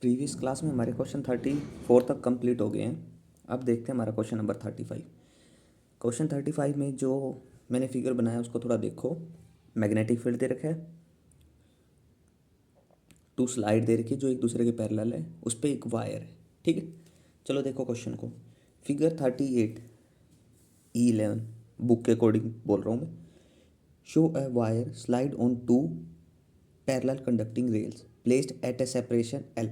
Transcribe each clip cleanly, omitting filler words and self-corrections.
Previous class में हमारे question 34 तक कंप्लीट हो गए हैं। अब देखते हैं हमारा क्वेश्चन नंबर 35। क्वेश्चन 35 में जो मैंने फिगर बनाया उसको थोड़ा देखो। मैग्नेटिक फील्ड दे रखा है, टू स्लाइड दे रखी है जो एक दूसरे के पैरेलल है, उस पर एक वायर है। ठीक है, चलो देखो क्वेश्चन को। फिगर 38 E11 बुक के अकॉर्डिंग बोल रहा हूँ मैं। Show a wire slide on two parallel conducting rails placed at a separation L।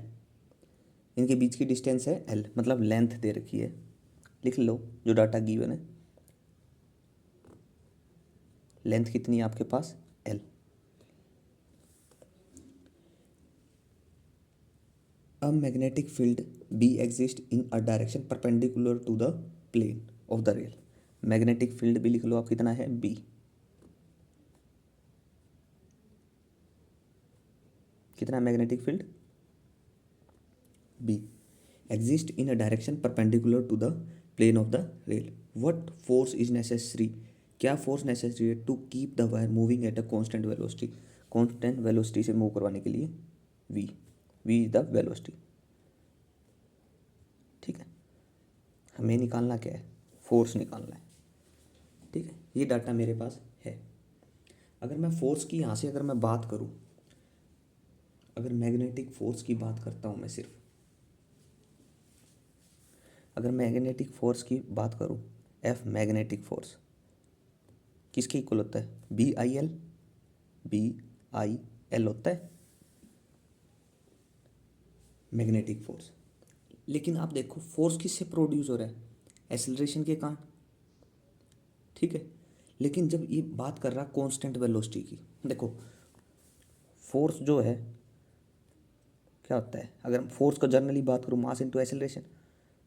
इनके बीच की डिस्टेंस है L, मतलब लेंथ दे रखी है। लिख लो जो डाटा गिवन है। लेंथ कितनी है आपके पास? L। A magnetic field B exist in a direction perpendicular to the plane of the rail. Magnetic field भी लिख लो आप, कितना है? B। कितना है magnetic field? B exist in a direction perpendicular to the plane of the rail. What force is necessary? क्या force necessary है to keep the wire moving at a constant velocity? Constant velocity से move करवाने के लिए v is the velocity. ठीक है, हमें निकालना क्या है? फोर्स निकालना है। ठीक है, ये डाटा मेरे पास है। अगर मैं फोर्स की यहाँ से अगर मैं बात करूँ, अगर मैग्नेटिक फोर्स की बात करता हूँ मैं सिर्फ, अगर मैग्नेटिक फोर्स की बात करूं, F मैग्नेटिक फोर्स किसके इक्वल होता है? BIL होता है मैग्नेटिक फोर्स। लेकिन आप देखो फोर्स किससे प्रोड्यूस हो रहा है? एक्सेलरेशन के कारण। ठीक है, लेकिन जब ये बात कर रहा कांस्टेंट वेलोसिटी की, देखो फोर्स जो है क्या होता है? अगर फोर्स का जर्नली बात करूँ, मास इनटू एक्सेलरेशन,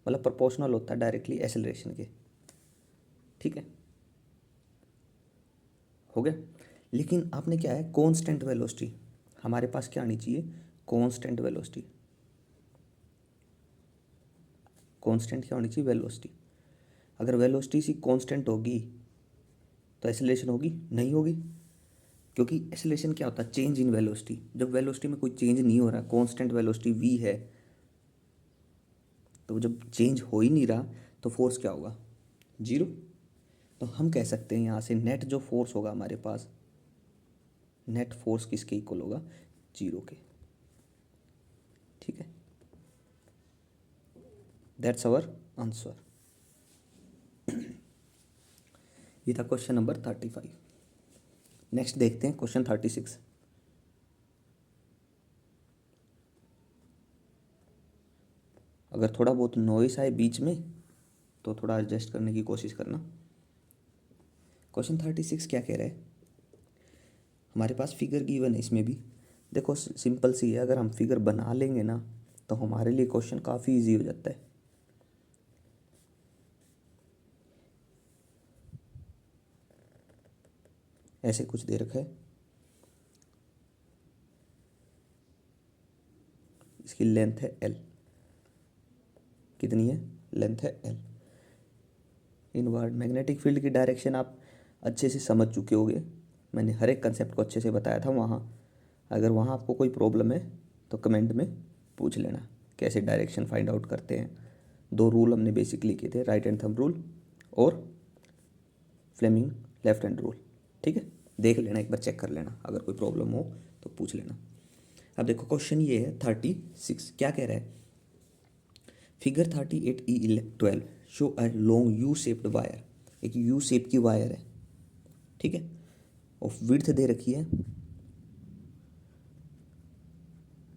मतलब प्रोपोर्शनल होता है डायरेक्टली एक्सेलरेशन के। ठीक है, हो गया। लेकिन आपने क्या है? कांस्टेंट वेलोसिटी हमारे पास क्या आनी चाहिए? Constant velocity. कांस्टेंट क्या होनी चाहिए? वेलोसिटी। अगर वेलोसिटी सी कांस्टेंट होगी तो एक्सेलरेशन होगी? नहीं होगी, क्योंकि एक्सेलरेशन क्या होता है? Change in velocity. जब वेलोसिटी में कोई चेंज नहीं हो रहा, कांस्टेंट वेलोसिटी v है, तो जब चेंज हो ही नहीं रहा तो फोर्स क्या होगा? जीरो। तो हम कह सकते हैं यहाँ से नेट जो फोर्स होगा हमारे पास, नेट फोर्स किसके इक्वल होगा? जीरो के। ठीक है, दैट्स आवर आंसर। ये था क्वेश्चन नंबर 35। नेक्स्ट देखते हैं क्वेश्चन 36। अगर थोड़ा बहुत नॉइस आए बीच में तो थोड़ा एडजस्ट करने की कोशिश करना। क्वेश्चन 36 क्या कह रहा है? हमारे पास फिगर गिवन है, इसमें भी देखो सिंपल सी है। अगर हम फिगर बना लेंगे ना तो हमारे लिए क्वेश्चन काफ़ी इजी हो जाता है। ऐसे कुछ दे रखा है, इसकी लेंथ है L। कितनी है? लेंथ है L। इनवर्ड मैग्नेटिक फील्ड की डायरेक्शन आप अच्छे से समझ चुके होगे, मैंने हर एक कंसेप्ट को अच्छे से बताया था वहाँ। अगर वहाँ आपको कोई प्रॉब्लम है तो कमेंट में पूछ लेना कैसे डायरेक्शन फाइंड आउट करते हैं। दो रूल हमने बेसिकली किए थे, राइट हैंड थंब रूल और फ्लेमिंग लेफ्ट हैंड रूल। ठीक है, देख लेना, एक बार चेक कर लेना, अगर कोई प्रॉब्लम हो तो पूछ लेना। अब देखो क्वेश्चन ये है 36, क्या कह रहा है? Figure 38E12 show a long U shaped wire. एक यू शेप की वायर है, ठीक है, और विड्थ दे रखी है।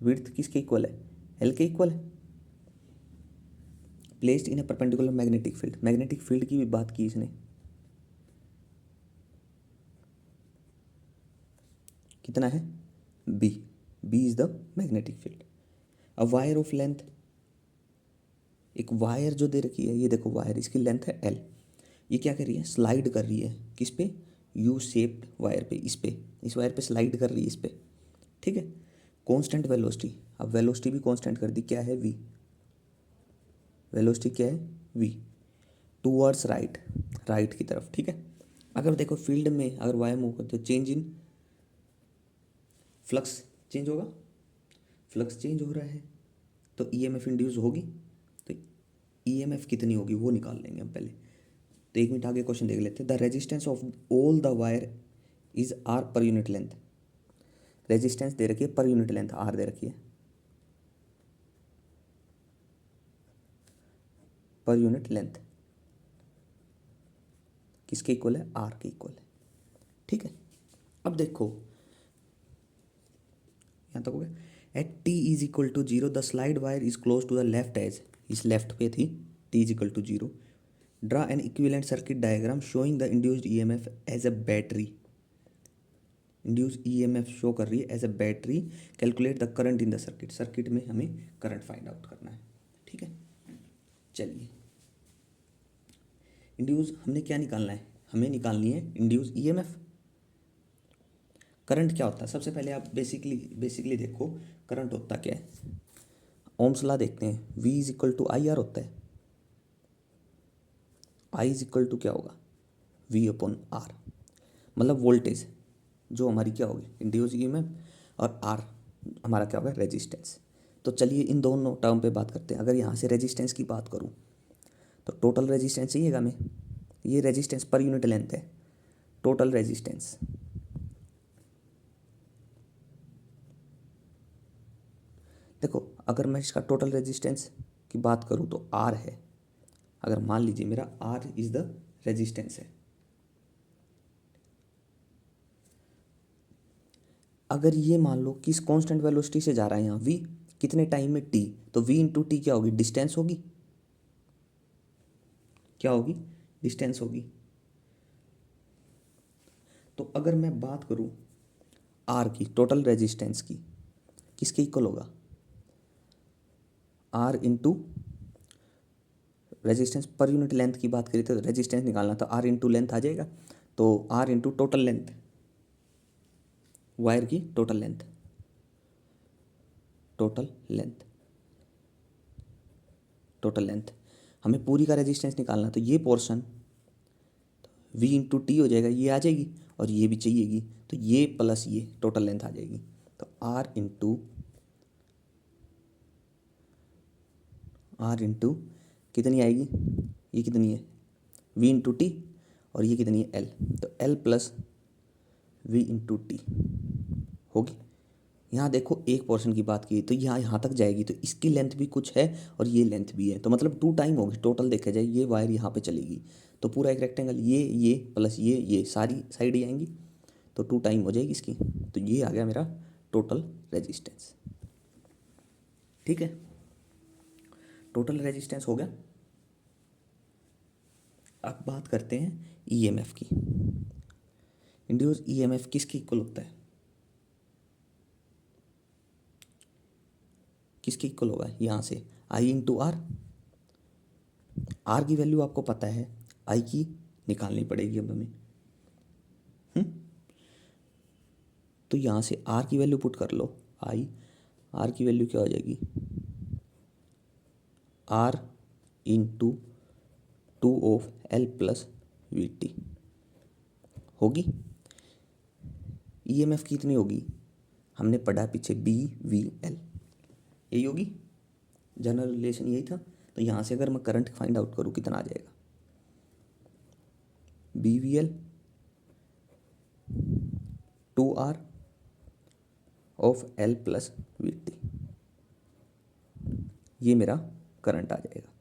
विड्थ किसके इक्वल है? एल के इक्वल है। Placed in a perpendicular magnetic field, magnetic field की भी बात की इसने। कितना है? B is the magnetic field. A wire of length, एक वायर जो दे रखी है, ये देखो वायर, इसकी लेंथ है एल। ये क्या कर रही है? स्लाइड कर रही है किस पे? यू शेप्ड वायर पे, इस वायर पे स्लाइड कर रही है, इस पे। ठीक है, कांस्टेंट वेलोसिटी, अब वेलोसिटी भी कांस्टेंट कर दी, क्या है? वी। वेलोसिटी क्या है? वी। टूवर्ड्स राइट, राइट की तरफ। ठीक है, अगर देखो फील्ड में अगर वायर मूव करते हो, चेंज इन फ्लक्स चेंज होगा, फ्लक्स चेंज हो रहा है। तो ईएमएफ इंड्यूस होगी, तो ईएमएफ कितनी होगी वो निकाल लेंगे हम पहले। तो 1 मिनट आगे क्वेश्चन देख लेते हैं। The resistance of all the wire is R per unit length. Resistance दे रखी है, per unit length are they रखी है, पर यूनिट लेंथ किसके इक्वल है, आर के इक्वल है। ठीक है, अब देखो यहाँ तक हो गया। At t is equal to 0 the slide wire is close to the left edge, इस लेफ्ट पे थी, t is equal to 0। Draw an equivalent circuit diagram showing the induced EMF as a battery. Induce EMF show कर रही है as a battery. Calculate the current in the circuit, circuit में हमें current find out करना है। ठीक है, चलिए इंड्यूस हमने क्या निकालना है, हमें निकालनी है इंड्यूस ईएमएफ। करंट क्या होता है, सबसे पहले आप बेसिकली देखो करंट होता क्या है। ओम्स लॉ देखते हैं, V is equal to I R होता है। I इज इक्वल टू क्या होगा, V अपॉन आर, मतलब वोल्टेज जो हमारी क्या होगी इंड्यूस ईएमएफ, और R हमारा क्या होगा रेजिस्टेंस। तो चलिए इन दोनों टर्म पे बात करते हैं। अगर यहाँ से रेजिस्टेंस की बात करूँ तो टोटल रेजिस्टेंस चाहिएगा हमें, ये रेजिस्टेंस पर यूनिट लेंथ है, टोटल रेजिस्टेंस। देखो अगर मैं इसका टोटल रेजिस्टेंस की बात करूँ तो R है। अगर मान लीजिए मेरा R इज द रेजिस्टेंस है, अगर ये मान लो कि इस कांस्टेंट वेलोसिटी से जा रहा है यहाँ V, कितने टाइम में T, तो V इंटू टी क्या होगी, डिस्टेंस होगी, क्या होगी, डिस्टेंस होगी। तो अगर मैं बात करूँ R की टोटल रेजिस्टेंस की, किसके इक्वल होगा, R into resistance per unit length की बात करी तो रेजिस्टेंस निकालना, तो R इंटू लेंथ आ जाएगा। तो R into total length, wire की total length, total length, total length, हमें पूरी का रेजिस्टेंस निकालना, तो ये पोर्शन V इंटू टी हो जाएगा, ये आ जाएगी, और ये भी चाहिएगी, तो ये प्लस ये टोटल लेंथ आ जाएगी। तो R इंटू कितनी आएगी, ये कितनी है V इंटू टी, और ये कितनी है L, तो L plus V into T होगी। यहाँ देखो एक पोर्शन की बात की तो यहाँ तक जाएगी, तो इसकी लेंथ भी कुछ है और ये लेंथ भी है, तो मतलब 2 टाइम होगी टोटल देखा जाए। ये वायर यहाँ पे चलेगी, तो पूरा एक रेक्टेंगल ये प्लस ये सारी साइड ही आएंगी, तो 2 टाइम हो जाएगी इसकी। तो ये आ गया मेरा टोटल रेजिस्टेंस। ठीक है, टोटल रेजिस्टेंस हो गया। अब बात करते हैं ईएमएफ की। इंड्यूस ईएमएफ किसके इक्वल होता है, किसके इक्वल होगा, यहाँ से I इंटू आर। आर की वैल्यू आपको पता है, आई की निकालनी पड़ेगी अब हमें। तो यहाँ से आर की वैल्यू पुट कर लो, आई, आर की वैल्यू क्या हो जाएगी, R into 2 of l plus v t होगी। ईएमएफ कितनी होगी, हमने पढ़ा पीछे बी वी एल, यही होगी, जनरल रिलेशन यही था। तो यहाँ से अगर मैं करंट फाइंड आउट करूँ कितना आ जाएगा, B v l 2R of l plus v t, ये मेरा करंट आ जाएगा।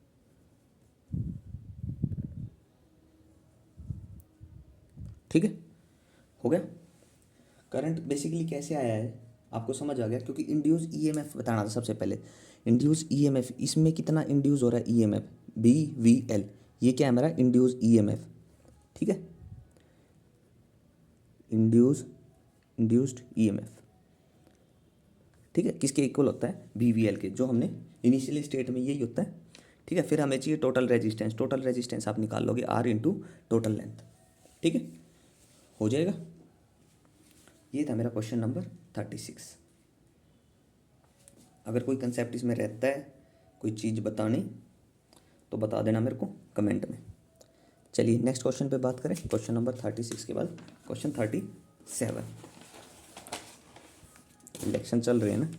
ठीक है, हो गया। करंट बेसिकली कैसे आया है आपको समझ आ गया, क्योंकि इंड्यूस ईएमएफ बताना था सबसे पहले। इंड्यूस ईएमएफ, इसमें कितना इंड्यूस हो रहा है ईएमएफ, बी वी एल, ये क्या है हमारा इंड्यूस ईएमएफ। ठीक है, इंड्यूस्ड ईएमएफ, ठीक है, किसके इक्वल होता है, बी वी एल के, जो हमने इनिशियली स्टेट में यही होता है। ठीक है, फिर हमें चाहिए टोटल रेजिस्टेंस, टोटल रेजिस्टेंस आप निकाल लोगे आर इंटू टोटल लेंथ। ठीक है, हो जाएगा। ये था मेरा क्वेश्चन नंबर 36। अगर कोई कंसेप्ट इसमें रहता है, कोई चीज़ बतानी, तो बता देना मेरे को कमेंट में। चलिए नेक्स्ट क्वेश्चन पे बात करें। क्वेश्चन नंबर 36 के बाद क्वेश्चन 37। इलेक्शन चल रहे हैं ना,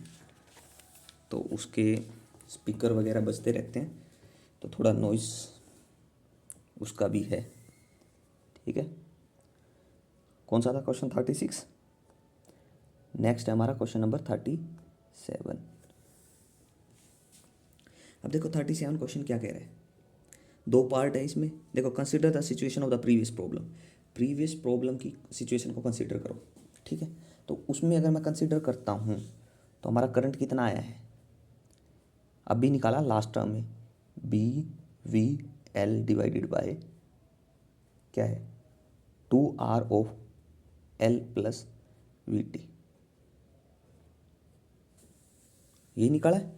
तो उसके स्पीकर वगैरह बजते रहते हैं तो थोड़ा नॉइस उसका भी है। ठीक है, कौन सा था क्वेश्चन 36? नेक्स्ट है हमारा क्वेश्चन नंबर 37। अब देखो 37 क्वेश्चन क्या कह रहा है, दो पार्ट है इसमें। देखो, consider the situation of the previous problem. Previous problem की सिचुएशन को कंसिडर करो। ठीक है, तो उसमें अगर मैं कंसिडर करता हूँ तो हमारा करंट कितना आया है, अभी निकाला लास्ट टर्म में, B v l divided by क्या है, 2R of l plus v t, ये निकाला है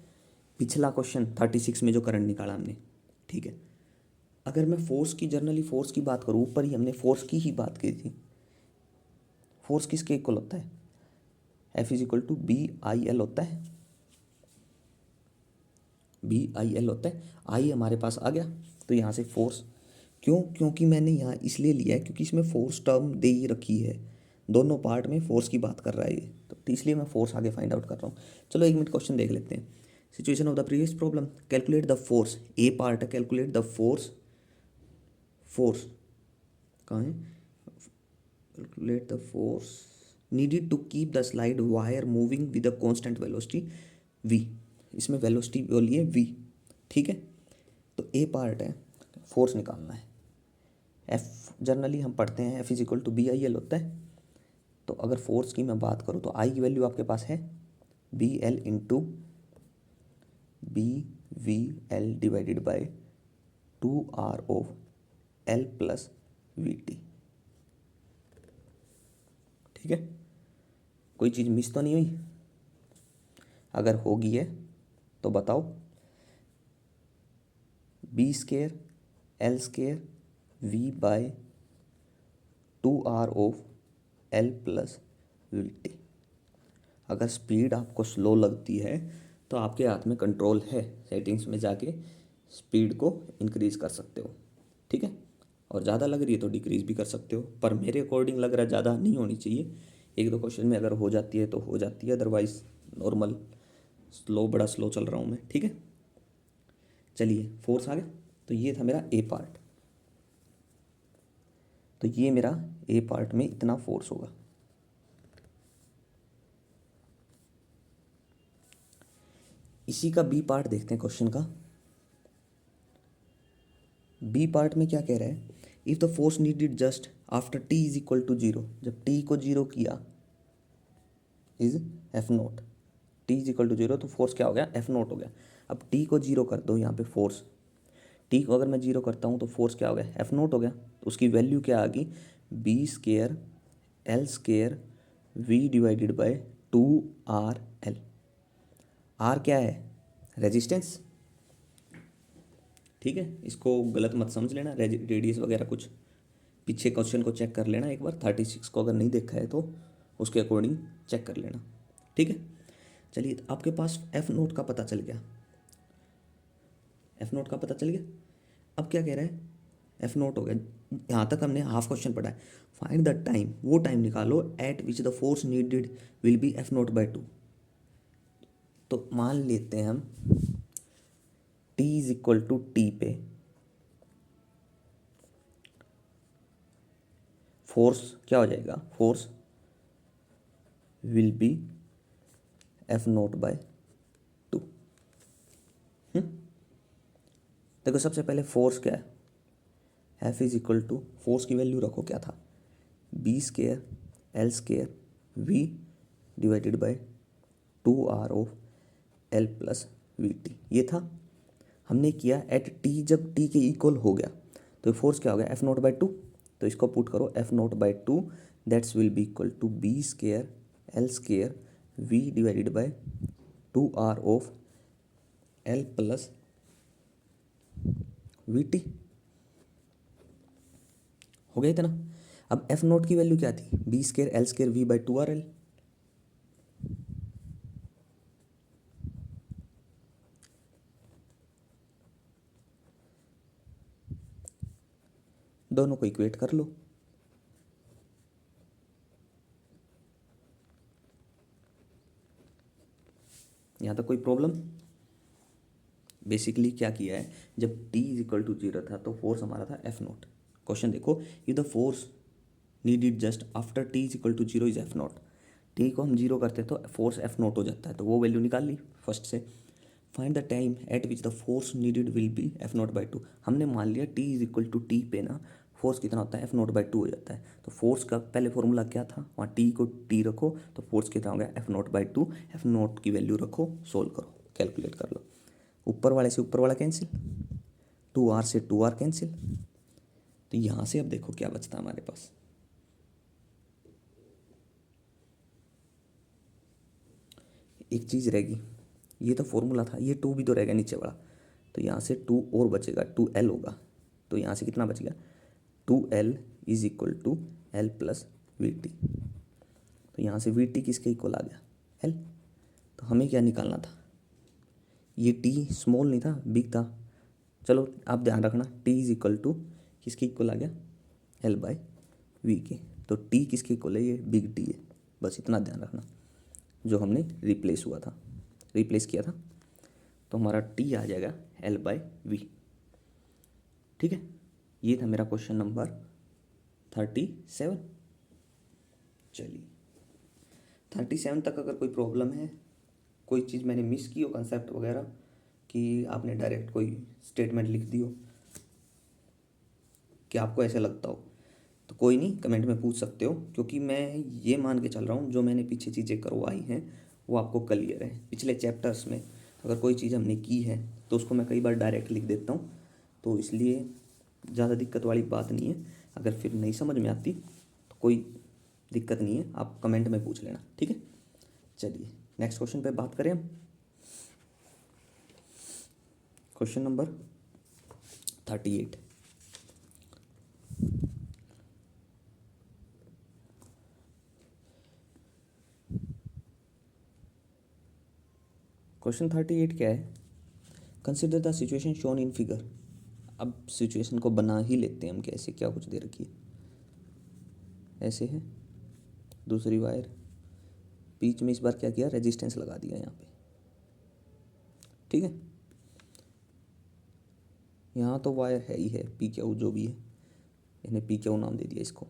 पिछला क्वेश्चन 36 में जो करंट निकाला हमने। ठीक है, अगर मैं फोर्स की, जनरली फोर्स की बात करूँ, ऊपर ही हमने फोर्स की ही बात की थी। फोर्स किसके इक्वल होता है, F is equal to B I l होता है, बी आई एल होता है। आई हमारे पास आ गया, तो यहाँ से फोर्स, क्यों, क्योंकि मैंने यहाँ इसलिए लिया है क्योंकि इसमें फोर्स टर्म दे ही रखी है, दोनों पार्ट में फोर्स की बात कर रहा है ये, तो इसलिए मैं फोर्स आगे फाइंड आउट कर रहा हूँ। चलो 1 मिनट क्वेश्चन देख लेते हैं। Situation of the previous problem, calculate the force, A part है, कैलकुलेट द फोर्स, फोर्स कहाँ है, calculate the force needed to keep the slide wire moving with a constant velocity v, इसमें velocity बोली है v। ठीक है, तो ए part है, फोर्स निकालना है। एफ जनरली हम पढ़ते हैं F is equal to B I l होता है, तो अगर फोर्स की मैं बात करूँ तो आई की वैल्यू आपके पास है B l into B v l divided by 2R of l plus v t. ठीक है, कोई चीज़ मिस तो नहीं हुई, अगर होगी है तो बताओ। B square L square v by 2R of l plus v t. अगर स्पीड आपको स्लो लगती है तो आपके हाथ में कंट्रोल है, सेटिंग्स में जाके स्पीड को इंक्रीज़ कर सकते हो। ठीक है, और ज़्यादा लग रही है तो डिक्रीज़ भी कर सकते हो, पर मेरे अकॉर्डिंग लग रहा है ज़्यादा नहीं होनी चाहिए। 1-2 क्वेश्चन में अगर हो जाती है तो हो जाती है, अदरवाइज़ नॉर्मल स्लो, बड़ा स्लो चल रहा हूँ मैं। ठीक है, चलिए फोर्स आ गया, तो ये था मेरा ए पार्ट, तो ये मेरा ए पार्ट में इतना फोर्स होगा। इसी का बी पार्ट देखते हैं क्वेश्चन का। बी पार्ट में क्या कह रहा है, if the force needed just after t is equal to zero, जब टी को जीरो किया is F nought, t is equal to zero, तो फोर्स क्या हो गया, एफ नोट हो गया। अब टी को जीरो कर दो यहाँ पे, फोर्स टी को अगर मैं जीरो करता हूँ तो फोर्स क्या हो गया, एफ नोट हो गया। तो उसकी वैल्यू क्या आ गई, B square L square we divided by 2R l. R क्या है, रेजिस्टेंस। ठीक है, इसको गलत मत समझ लेना, रेडियस वगैरह कुछ, पीछे क्वेश्चन को चेक कर लेना एक बार, 36 को अगर नहीं देखा है तो उसके अकॉर्डिंग चेक कर लेना। ठीक है, चलिए तो आपके पास एफ नोट का पता चल गया, एफ नोट का पता चल गया। अब क्या कह रहा है, एफ नोट हो गया, यहाँ तक हमने हाफ क्वेश्चन पढ़ा है। फाइंड द टाइम, वो टाइम निकालो at which the force needed will be F nought by 2। तो मान लेते हैं हम t is equal to t पे फोर्स क्या हो जाएगा, force will be F nought by 2। देखो सबसे पहले फोर्स क्या है, F is equal to, force की वैल्यू रखो क्या था, B square L square we divided by 2R of l plus v t, ये था। हमने किया एट टी, जब टी के इक्वल हो गया तो फोर्स क्या हो गया, एफ नोट बाई 2। तो इसको पुट करो, F nought by 2 that's will be equal to B square L square we divided by 2R of l plus v t. हो गया इतना। अब एफ नोट की वैल्यू क्या थी, B square L square v by 2R l. दोनों को equate कर लो, यहाँ तक कोई प्रॉब्लम। बेसिकली क्या किया है, जब t इज इक्वल टू 0 था तो फोर्स हमारा था F नॉट। क्वेश्चन देखो, if the force needed just after t is equal to 0 is F nought. t को हम 0 करते हैं तो फोर्स F नॉट हो जाता है, तो वो वैल्यू निकाल ली फर्स्ट से। Find the time at which the force needed will be F nought by 2। हमने मान लिया t is equal to t पे ना फोर्स कितना होता है, F नॉट बाई 2 हो जाता है। तो फोर्स का पहले फॉर्मूला क्या था, वहाँ t को t रखो तो फोर्स कितना हो गया F nought by 2। F not की वैल्यू रखो, सोल्व करो, कैलकुलेट कर लो। ऊपर वाले से ऊपर वाला कैंसिल, 2r से 2r कैंसिल, तो यहाँ से अब देखो क्या बचता है हमारे पास। एक चीज़ रहेगी, ये तो फॉर्मूला था, ये 2 भी तो रहेगा नीचे वाला, तो यहाँ से 2 और बचेगा, 2l होगा। तो यहाँ से कितना बच गया, 2l is equal to l plus v t. तो यहाँ से वी टी किसके इक्वल आ गया, l। तो हमें क्या निकालना था, ये t स्मॉल नहीं था, बिग था। चलो आप ध्यान रखना, t इज इक्वल टू किसके इक्वल आ गया, l बाई वी के। तो t किसके इक्वल है, ये बिग t है, बस इतना ध्यान रखना। जो हमने रिप्लेस किया था, तो हमारा t आ जाएगा l बाई वी। ठीक है, ये था मेरा क्वेश्चन नंबर 37। चलिए 37 तक अगर कोई प्रॉब्लम है, कोई चीज़ मैंने मिस की हो कंसेप्ट वगैरह, कि आपने डायरेक्ट कोई स्टेटमेंट लिख दी हो कि आपको ऐसे लगता हो, तो कोई नहीं, कमेंट में पूछ सकते हो। क्योंकि मैं ये मान के चल रहा हूँ जो मैंने पीछे चीज़ें करवाई हैं वो आपको क्लियर है। पिछले चैप्टर्स में अगर कोई चीज़ हमने की है तो उसको मैं कई बार डायरेक्ट लिख देता हूँ, तो इसलिए ज़्यादा दिक्कत वाली बात नहीं है। अगर फिर नहीं समझ में आती तो कोई दिक्कत नहीं है, आप कमेंट में पूछ लेना, ठीक है। चलिए नेक्स्ट क्वेश्चन पे बात करें हम। Question number 38। क्वेश्चन 38 क्या है, consider the situation shown in figure. अब सिचुएशन को बना ही लेते हैं हम, कैसे, क्या कुछ दे रखी है, ऐसे है दूसरी वायर, बीच में इस बार क्या किया, रेजिस्टेंस लगा दिया यहाँ पे, ठीक है। यहाँ तो वायर है ही है, पी क्यू जो भी है, इन्हें पी क्यू नाम दे दिया इसको।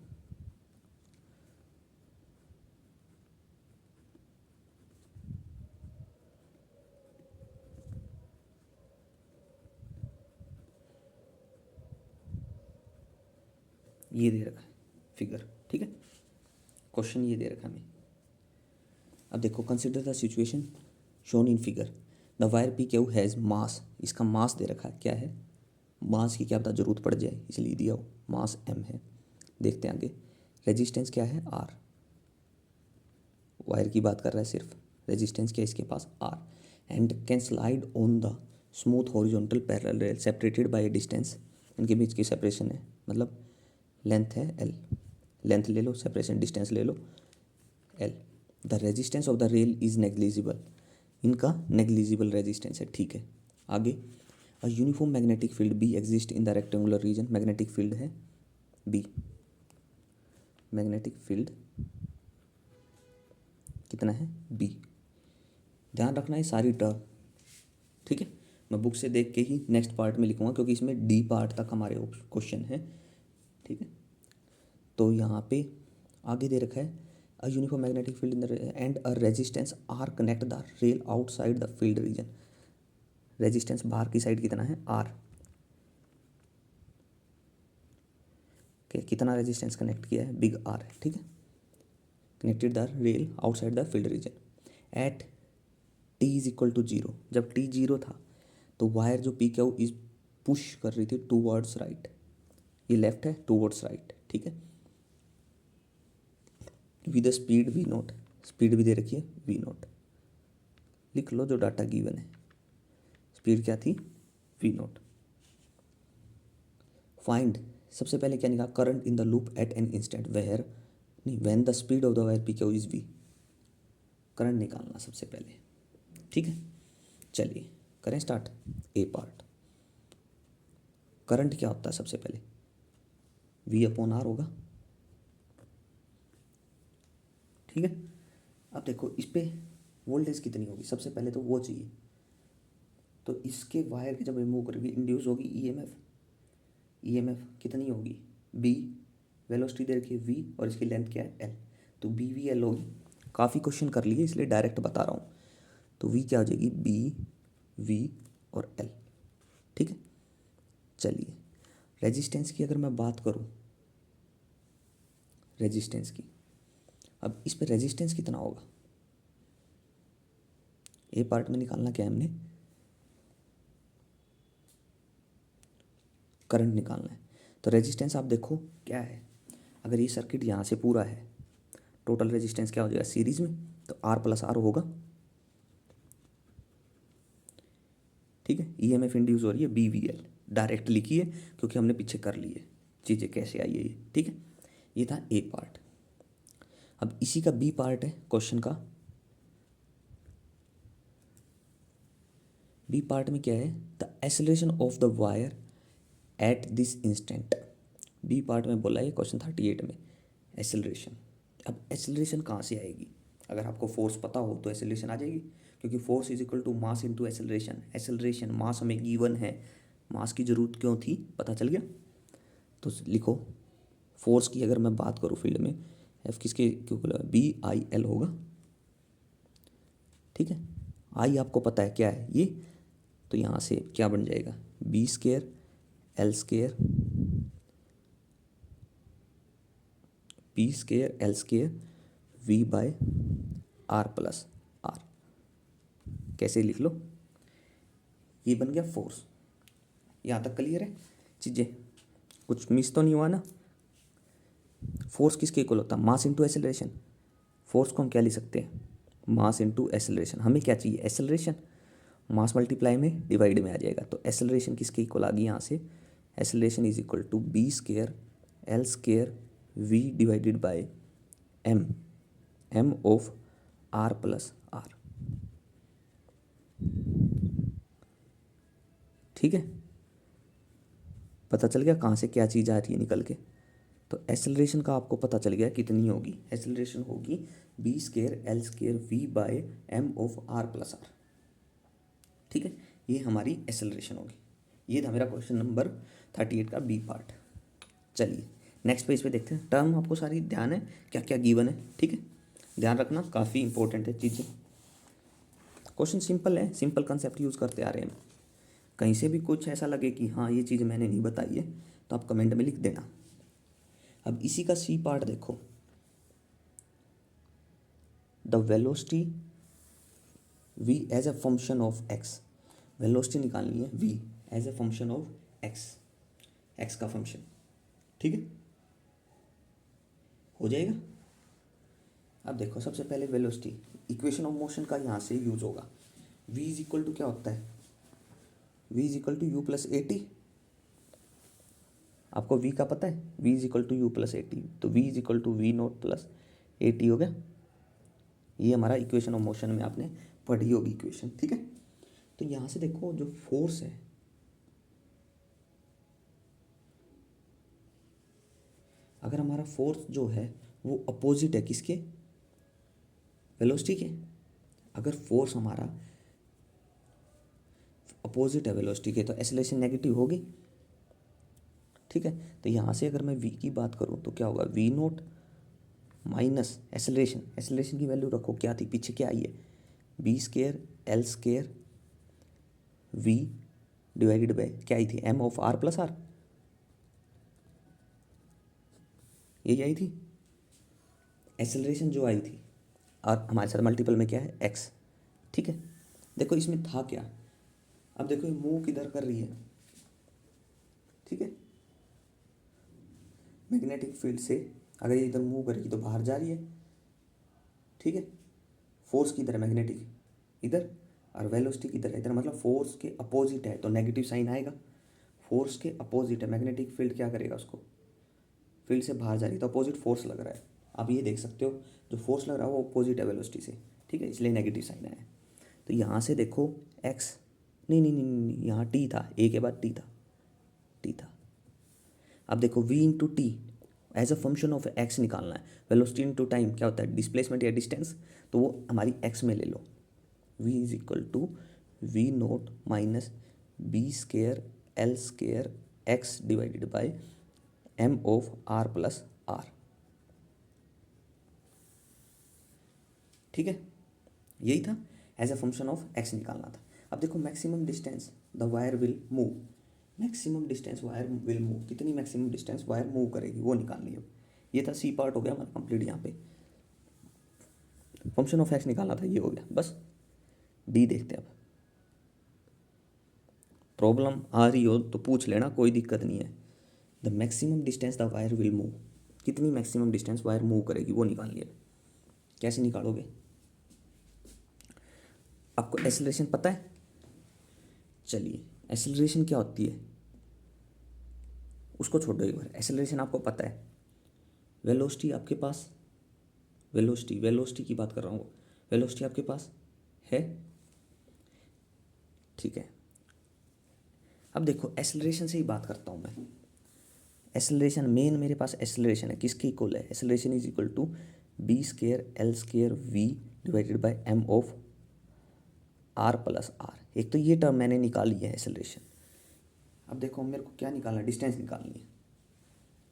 ये दे रखा है फिगर, ठीक है। क्वेश्चन ये दे रखा है हमें। अब देखो, consider the situation shown in figure, the wire P Q has मास। इसका मास दे रखा है, क्या है, मास की क्या पता जरूरत पड़ जाए इसलिए दिया हो, मास m है। देखते हैं आगे, रेजिस्टेंस क्या है, r। वायर की बात कर रहा है सिर्फ, रेजिस्टेंस क्या है इसके पास, r। And can slide on the smooth horizontal parallel rail separated by A distance. इनके बीच की सेपरेशन है, मतलब लेंथ है l, लेंथ ले लो, सेपरेशन डिस्टेंस ले लो l। The resistance of the rail is negligible, इनका नेग्लिजिबल रेजिस्टेंस है, ठीक है। आगे, a uniform magnetic field be exist in the rectangular reason. Magnetic field है बी, मैग्नेटिक फील्ड कितना है, बी। ध्यान रखना है सारी टर्म, ठीक है। मैं बुक से देख के ही नेक्स्ट पार्ट में लिखूंगा, क्योंकि इसमें डी पार्ट तक हमारे क्वेश्चन है, ठीक है। तो यहाँ पे आगे दे रखा है, a uniform magnetic field in the end a resistance R connect the rail outside the field reason. Resistance बाहर की साइड कितना है, आर। कितना रेजिस्टेंस कनेक्ट किया है, बिग आर है, ठीक है। Connected the rail outside the field region at t is equal to 0। जब टी 0 था तो वायर जो पी क्यू इज पुश कर रही थी टूवर्ड्स राइट, ये लेफ्ट है, टूवर्ड्स राइट, ठीक है। With speed v nought, speed भी दे रखी है वी नोट, लिख लो जो डाटा गिवन है। स्पीड क्या थी, वी नोट। फाइंड, सबसे पहले क्या निकाला, current in the loop at an instant where, नहीं, when the speed of the wire P Q is V. Current निकालना सबसे पहले, ठीक है। चलिए करें स्टार्ट। ए पार्ट, करंट क्या होता है सबसे पहले, वी अपॉन आर होगा, ठीक है। अब देखो इस पे वोल्टेज कितनी होगी, सबसे पहले तो वो चाहिए, तो इसके वायर की जब मूव करेगी इंड्यूस होगी ईएमएफ। ईएमएफ कितनी होगी, बी, वेलोसिटी दे रखी है वी, और इसकी लेंथ क्या है एल, तो बी वी एल होगी। काफ़ी क्वेश्चन कर लिए इसलिए डायरेक्ट बता रहा हूँ। तो वी क्या हो जाएगी, बी वी और एल। ठीक है, चलिए रेजिस्टेंस की अगर मैं बात करूँ, रेजिस्टेंस की, अब इस पे रेजिस्टेंस कितना होगा, ए पार्ट में निकालना क्या है हमने, करंट निकालना है। तो रेजिस्टेंस आप देखो क्या है, अगर ये सर्किट यहाँ से पूरा है, टोटल रेजिस्टेंस क्या हो जाएगा सीरीज में, तो आर प्लस आर होगा। ठीक है, ईएमएफ इंड्यूस हो रही है बी वी एल, डायरेक्ट लिखी है क्योंकि हमने पीछे कर ली है चीज़ें कैसे आई है ये। ठीक है, ये था ए पार्ट। अब इसी का बी पार्ट है क्वेश्चन का। बी पार्ट में क्या है, the acceleration of the wire at this instant. B part में बोला है क्वेश्चन 38 में एक्सेलरेशन। अब एक्सेलरेशन कहाँ से आएगी, अगर आपको फोर्स पता हो तो एक्सेलरेशन आ जाएगी, क्योंकि force is equal to mass into acceleration. Acceleration mass हमें गिवन है, मास की ज़रूरत क्यों थी पता चल गया। तो लिखो फोर्स की अगर मैं बात करूँ फील्ड में, एफ किसके इक्वल, बी आई एल होगा। ठीक है, आई आपको पता है क्या है ये, तो यहाँ से क्या बन जाएगा, B square L square, B square L square v by R plus R. कैसे लिख लो, ये बन गया फोर्स। यहाँ तक क्लियर है चीज़ें, कुछ मिस तो नहीं हुआ ना। फोर्स किसके इक्वल होता है, मास इनटू एक्सेलरेशन। फोर्स को हम क्या लिख सकते हैं, मास इनटू एक्सेलरेशन। हमें क्या चाहिए, एक्सेलरेशन, मास मल्टीप्लाई में डिवाइड में आ जाएगा। तो एक्सेलरेशन किसके इक्वल आ गई यहाँ से, acceleration is equal to B square L square we divided by m, m of R plus R. ठीक है, पता चल गया कहाँ से क्या चीज़ आ रही है निकल के। तो एक्सेलरेशन का आपको पता चल गया कितनी होगी, एक्सेलरेशन होगी B square L square v by M of R plus R. ठीक है, ये हमारी एक्सेलरेशन होगी। ये था मेरा क्वेश्चन नंबर 38 का बी पार्ट। चलिए नेक्स्ट पेज पे देखते हैं। टर्म आपको सारी ध्यान है क्या क्या गिवन है। ठीक है, ध्यान रखना, काफ़ी इंपॉर्टेंट है चीज़ें। क्वेश्चन सिंपल है, सिंपल कंसेप्ट यूज़ करते आ रहे हैं। कहीं से भी कुछ ऐसा लगे कि हाँ ये चीज़ मैंने नहीं बताई है तो आप कमेंट में लिख देना। अब इसी का सी पार्ट देखो, the velocity v as a function of x। Velocity निकालनी है v as a function of x, x का फंक्शन। ठीक है, हो जाएगा। अब देखो सबसे पहले वेलोसिटी, इक्वेशन ऑफ मोशन का यहाँ से यूज होगा। v इज इक्वल टू क्या होता है, v is equal to u plus a t. आपको v का पता है, v is equal to u plus a t, तो v is equal to v nought plus a t हो गया। ये हमारा इक्वेशन ऑफ मोशन में आपने पढ़ी होगी इक्वेशन। ठीक है, तो यहाँ से देखो जो फोर्स है, अगर हमारा फोर्स जो है वो अपोजिट है किसके, वेलोसिटी के। अगर फोर्स हमारा अपोजिट है वेलोसिटी के तो एक्सेलरेशन नेगेटिव होगी। ठीक है, तो यहाँ से अगर मैं v की बात करूँ तो क्या होगा, v nought minus acceleration. Acceleration की वैल्यू रखो क्या थी, पीछे क्या आई है, B square L square we divided by क्या आई थी, m of R plus R, यही आई थी एक्सेलरेशन जो आई थी। और हमारे साथ मल्टीपल में क्या है x। ठीक है, देखो इसमें था क्या, अब देखो ये मूव किधर कर रही है। ठीक है, मैग्नेटिक फील्ड से अगर ये इधर मूव करेगी तो बाहर जा रही है। ठीक है, फोर्स किधर है, मैग्नेटिक इधर, और वेलोसिटी किधर है इधर, मतलब फोर्स के अपोजिट है तो नेगेटिव साइन आएगा। फोर्स के अपोजिट है, मैग्नेटिक फील्ड क्या करेगा, उसको फील्ड से बाहर जा रही है तो अपोजिट फोर्स लग रहा है। आप ये देख सकते हो जो फोर्स लग रहा है वो अपोजिट है वेलोसिटी से। ठीक है, इसलिए नेगेटिव साइन आया है। तो यहाँ से देखो x, नहीं नहीं नहीं नहीं, यहाँ t था, a के बाद t था, t था। अब देखो v into t as a function of x निकालना है। वेलोसिटी इंटू टाइम क्या होता है, डिस्प्लेसमेंट या डिस्टेंस, तो वो हमारी x में ले लो। v is equal to v nought minus B square L square x divided by M of R plus R. ठीक है, यही था, as a function of x निकालना था। अब देखो maximum distance the wire will move, maximum distance wire will move, कितनी maximum distance wire move करेगी वो निकालनी है। अब ये था सी पार्ट हो गया हमारा कंप्लीट। यहाँ पे फंक्शन ऑफ एक्स निकालना था, ये हो गया। बस डी देखते हैं अब। प्रॉब्लम आ रही हो तो पूछ लेना, कोई दिक्कत नहीं है। The maximum distance the wire will move, कितनी मैक्सिमम डिस्टेंस वायर मूव करेगी वो निकालनी है। कैसे निकालोगे? आपको एक्सेलरेशन पता है? चलिए, एक्सेलरेशन क्या होती है उसको छोड़ो एक बार। एक्सेलरेशन आपको पता है, वेलोसिटी आपके पास, वेलोसिटी की बात कर रहा हूँ, वेलोसिटी आपके पास है, ठीक है। अब देखो एक्सेलरेशन से ही बात करता हूँ मैं। एक्सेलरेशन मेन मेरे पास एक्सेलरेशन है, किसके इक्वल है? Acceleration is equal to B square L square we divided by M of R plus R. एक तो ये टर्म मैंने निकाली है एक्सेलरेशन। अब देखो मेरे को क्या निकालना है? डिस्टेंस निकालनी है।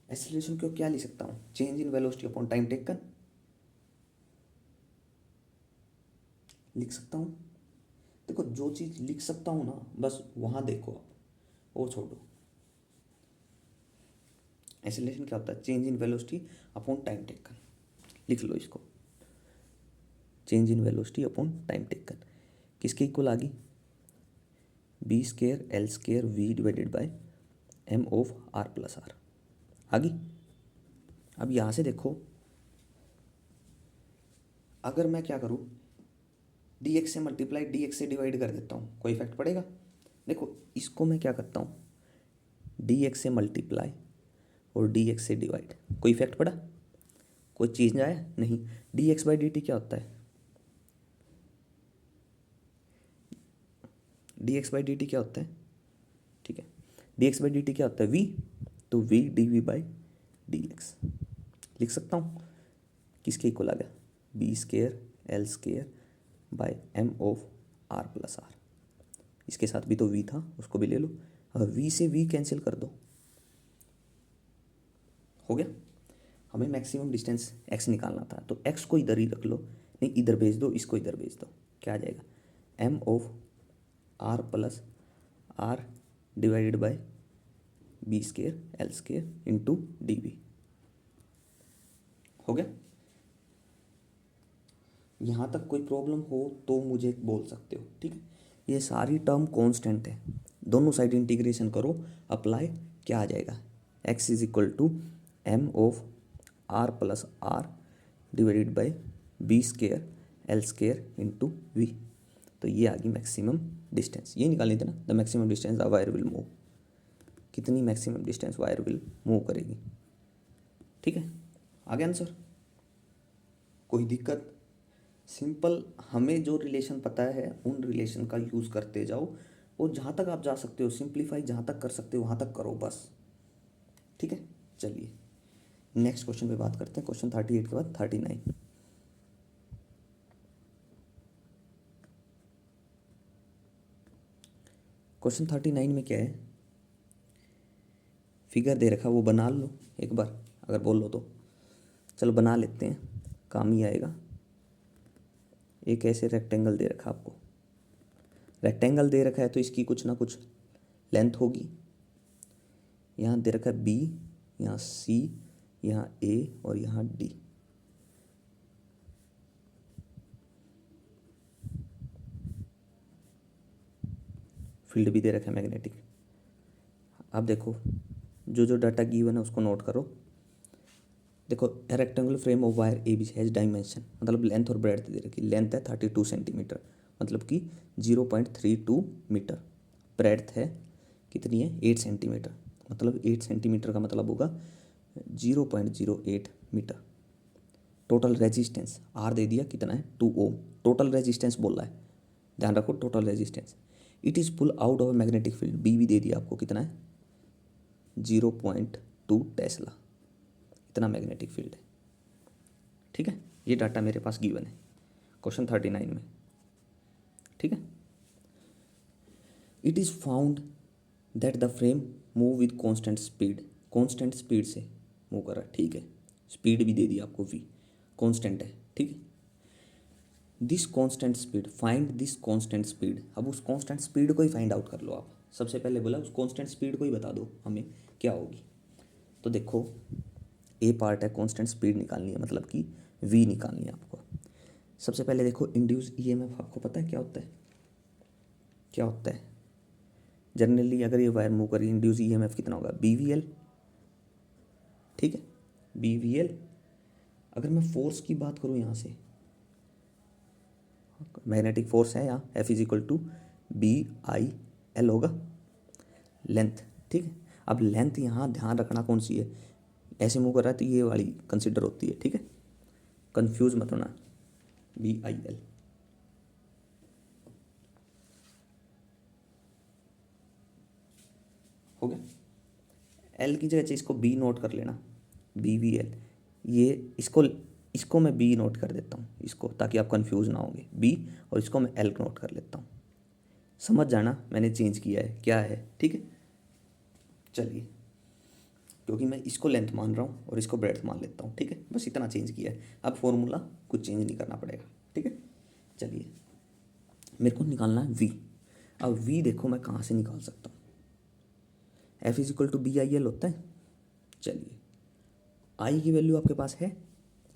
एक्सेलरेशन को क्या लिख सकता हूँ? Change in velocity upon time taken लिख सकता हूँ। देखो जो चीज़ लिख सकता हूँ ना, बस वहाँ देखो आप, वो छोड़ो। एक्सेलरेशन क्या होता है? Change in velocity upon time taken, लिख लो इसको। Change in velocity upon time taken किसके इक्वल आ गई? B square L square we divided by M of R plus R आ गई। अब यहाँ से देखो, अगर मैं क्या करूँ, डी एक्स से मल्टीप्लाई डी एक्स से डिवाइड कर देता हूँ, कोई इफेक्ट पड़ेगा? देखो इसको मैं क्या करता हूँ, डी एक्स से मल्टीप्लाई और डी एक्स से डिवाइड, कोई इफेक्ट पड़ा? कोई चीज़ आया? नहीं। D x by d t क्या होता है? D x by d t क्या होता है? ठीक है, d x by d t क्या होता है? वी, तो v d v by d x लिख सकता हूँ। किसके इक्वल आ गया? B square L square by M of R plus are. इसके साथ भी तो वी था, उसको भी ले लो। अगर वी से वी कैंसिल कर दो, हो गया। हमें मैक्सिमम डिस्टेंस एक्स निकालना था, तो एक्स को इधर ही रख लो, नहीं इधर भेज दो, इसको इधर भेज दो। क्या आ जाएगा? M of R plus R divided by B square L square into d v. हो गया। यहाँ तक कोई प्रॉब्लम हो तो मुझे बोल सकते हो, ठीक है। ये सारी टर्म कांस्टेंट है, दोनों साइड इंटीग्रेशन करो, अप्लाई, क्या आ जाएगा? X is equal to m of R plus R divided by B square L square into v. तो ये आ गई मैक्सिमम डिस्टेंस, ये निकालनी थी ना, the maximum distance the wire will move. कितनी maximum distance wire will move करेगी? ठीक है, आ गया आंसर? कोई दिक्कत? सिंपल, हमें जो रिलेशन पता है उन रिलेशन का यूज़ करते जाओ, और जहाँ तक आप जा सकते हो सिंप्लीफाई जहाँ तक कर सकते हो वहाँ तक करो बस। ठीक है, चलिए नेक्स्ट क्वेश्चन पे बात करते हैं। क्वेश्चन 38 के बाद 39। क्वेश्चन 39 में क्या है? फिगर दे रखा, वो बना लो एक बार, अगर बोलो तो। चलो बना लेते हैं, काम ही आएगा। एक ऐसे रेक्टेंगल दे रखा आपको, रेक्टेंगल दे रखा है तो इसकी कुछ ना कुछ लेंथ होगी। यहाँ दे रखा है बी, यहाँ सी, यहाँ ए और यहाँ डी। फील्ड भी दे रखा है मैग्नेटिक। अब देखो जो जो डाटा गिवन है उसको नोट करो। देखो rectangular frame of wire A B has dimension, मतलब लेंथ और ब्रेड्थ दे रखी। लेंथ है 32 सेंटीमीटर, मतलब कि 0.32 मीटर। ब्रेड्थ है कितनी है? 8 सेंटीमीटर, मतलब 8 सेंटीमीटर का मतलब होगा 0.08 मीटर। टोटल रेजिस्टेंस आर दे दिया, कितना है? 2 ओम। टोटल रेजिस्टेंस बोल रहा है, ध्यान रखो total resistance. It is pull out of magnetic field, B भी दे दिया आपको, कितना है? 0.2 टेस्ला, इतना मैग्नेटिक फील्ड है। ठीक है, ये डाटा मेरे पास गिवन है क्वेश्चन 39 में। ठीक है, it is found that the frame move with constant speed, constant speed से मूव कर रहा है, ठीक है। स्पीड भी दे दी आपको, v कॉन्स्टेंट है, ठीक है। This constant speed, find this constant speed. अब उस कॉन्स्टेंट स्पीड को ही फाइंड आउट कर लो आप। सबसे पहले बोला उस कॉन्स्टेंट स्पीड को ही बता दो हमें क्या होगी। तो देखो ए पार्ट है, कॉन्स्टेंट स्पीड निकालनी है, मतलब कि v निकालनी है आपको। सबसे पहले देखो इंड्यूस ईएमएफ आपको पता है क्या होता है, क्या होता है। जनरली अगर ये वायर मूव करी, इंड्यूस ईएमएफ कितना होगा, BVL, ठीक है, BVL। अगर मैं फोर्स की बात करूँ यहाँ से, मैग्नेटिक फोर्स है यहाँ, F=BIL होगा, लेंथ, ठीक है। अब लेंथ यहाँ ध्यान रखना कौन सी है, ऐसे मूव कर रहा है तो ये वाली कंसिडर होती है, ठीक है, कंफ्यूज मत होना, BIL। हो गया, एल की जगह इसको बी नोट कर लेना, BVL। ये इसको मैं बी नोट कर देता हूँ इसको, ताकि आप कंफ्यूज ना होंगे, बी, और इसको मैं एल नोट कर लेता हूँ। समझ जाना मैंने चेंज किया है क्या है, ठीक है। चलिए, क्योंकि मैं इसको लेंथ मान रहा हूँ और इसको ब्रेड्थ मान लेता हूँ, ठीक है, बस इतना चेंज किया है। अब फॉर्मूला कुछ चेंज नहीं करना पड़ेगा, ठीक है। चलिए, मेरे को निकालना है v। अब v देखो मैं कहाँ से निकाल सकता हूँ, F=BIL होता है। चलिए, I की वैल्यू आपके पास है,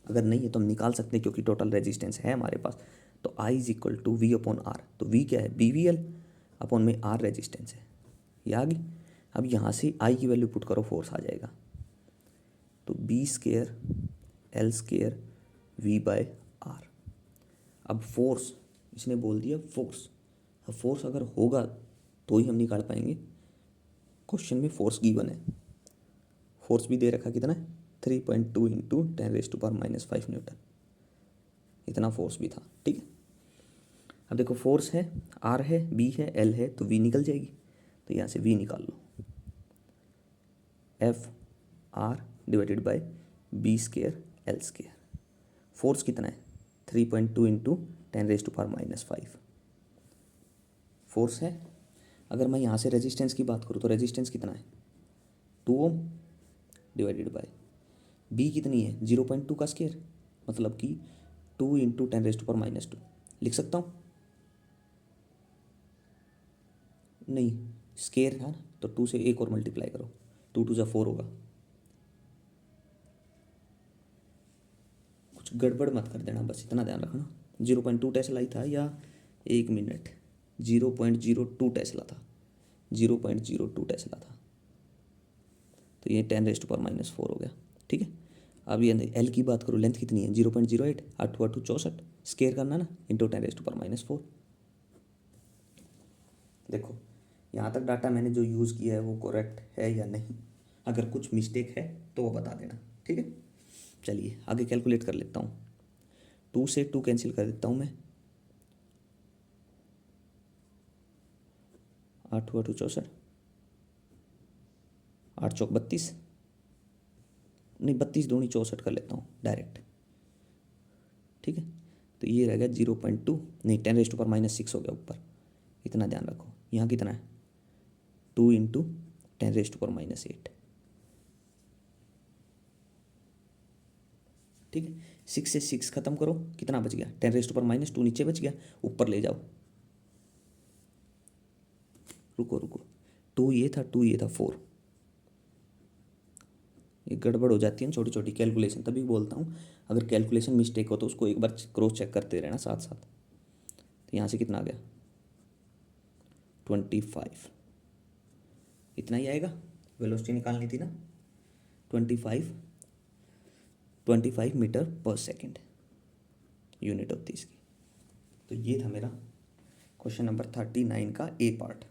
अगर नहीं है तो हम निकाल सकते हैं क्योंकि टोटल रेजिस्टेंस है हमारे पास। तो I=V/R, तो V क्या है, BVL अपॉन में R रेजिस्टेंस है, ये आ गई। अब यहाँ से I की वैल्यू पुट करो, फोर्स आ जाएगा, तो B²L² V/R। अब फोर्स, इसने बोल दिया फोर्स। अब फोर्स अगर होगा तो ही हम निकाल पाएंगे, क्वेश्चन में फोर्स गिवन है, फोर्स भी दे रखा कितना है, 3.2 × 10⁻⁻5 न्यूटन, इतना फोर्स भी था, ठीक है। अब देखो फोर्स है, R है, B है, L है, तो V निकल जाएगी, तो यहाँ से V निकाल लो, F/R/B²L²। फोर्स कितना है, 3.2 × 10⁻⁻5 फोर्स है। अगर मैं यहाँ से रेजिस्टेंस की बात करूँ तो रेजिस्टेंस कितना है, 2 ओम डिवाइडेड बाय बी कितनी है, 0.2 का स्केयर, मतलब कि 2 × 10⁻²। लिख सकता हूँ, नहीं, स्केयर है ना, तो 2 से एक और मल्टीप्लाई करो, 2×2 = 4 होगा। कुछ गड़बड़ मत कर देना, बस इतना ध्यान रखना। 0.2 टेस्ला ही था, या 1 मिनट, 0.02 टेस्ला था, 0.02 टेस्ला था, तो ये 10⁻⁻4 हो गया, ठीक है। अब ये एल की बात करूँ, लेंथ कितनी है, 0.08, 8×8 = 64, स्केयर करना ना, इंटू 10⁻⁻4। देखो यहाँ तक डाटा मैंने जो यूज़ किया है वो करेक्ट है या नहीं, अगर कुछ मिस्टेक है तो वो बता देना, ठीक है। चलिए आगे कैलकुलेट कर लेता हूँ, 2 से 2 कैंसिल कर देता हूँ मैं, 8×8 = 64, 8×4 = 32, नहीं 32×2 = 64 कर लेता हूँ डायरेक्ट, ठीक है। तो ये रह गया 0.2, नहीं 10⁻⁻6 हो गया ऊपर, इतना ध्यान रखो। यहाँ कितना है, 2 × 10⁻⁸, ठीक है। 6 से 6 खत्म करो, कितना बच गया, 10⁻⁻2 नीचे बच गया, ऊपर ले जाओ, रुको रुको, 2 ये था, 2 ये था, 4। ये गड़बड़ हो जाती है ना छोटी छोटी कैलकुलेशन, तभी बोलता हूँ अगर कैलकुलेशन मिस्टेक हो तो उसको एक बार क्रॉस चेक करते रहना साथ साथ। तो यहाँ से कितना आ गया, 25, इतना ही आएगा, वेलोसिटी निकालनी थी ना, 25 मीटर/सेकेंड यूनिट होती है इसकी। तो ये था मेरा क्वेश्चन नंबर 39 का ए पार्ट।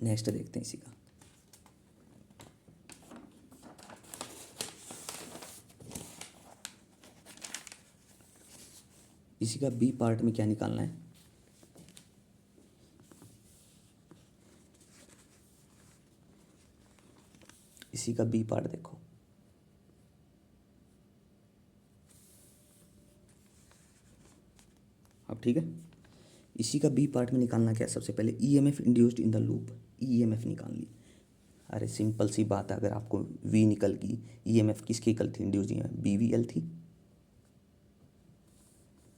नेक्स्ट देखते हैं इसी का। इसी का बी पार्ट में क्या निकालना है, इसी का बी पार्ट देखो, अब ठीक है। इसी का बी पार्ट में निकालना क्या है, सबसे पहले EMF induced in the loop, EMF निकाल ली। अरे सिंपल सी बात है, अगर आपको वी निकल गई, ईएमएफ किसकी इक्वल थी, इंड्यूस्ड ईएमएफ बीवीएल थी,